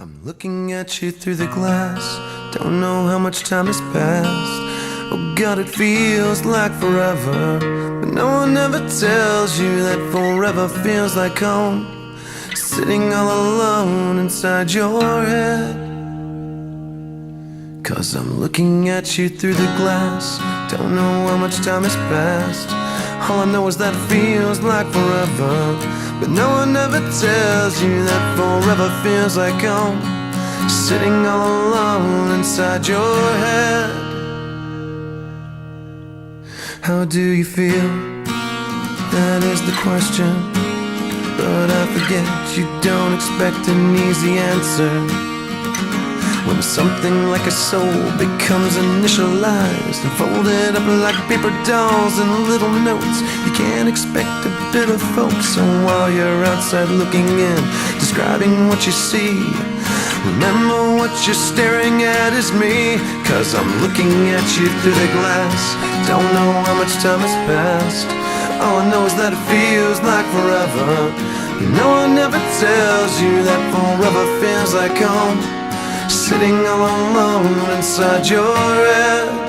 I'm looking at you through the glass. Don't know how much time has passed. Oh God, it feels like forever, but no one ever tells you that forever feels like home. Sitting all alone inside your head. 'Cause I'm looking at you through the glass. Don't know how much time has passed. All I know is that it feels like forever, but no one ever tells you that forever feels like home. Sitting all alone inside your head. How do you feel? That is the question. But I forget you don't expect an easy answer. When something like a soul becomes initialized and folded up like paper dolls and little notes, you can't expect a bit of hope. So while you're outside looking in, describing what you see, remember what you're staring at is me. 'Cause I'm looking at you through the glass. Don't know how much time has passed. All I know is that it feels like forever. No one ever tells you that forever feels like home. Sitting all alone inside your head.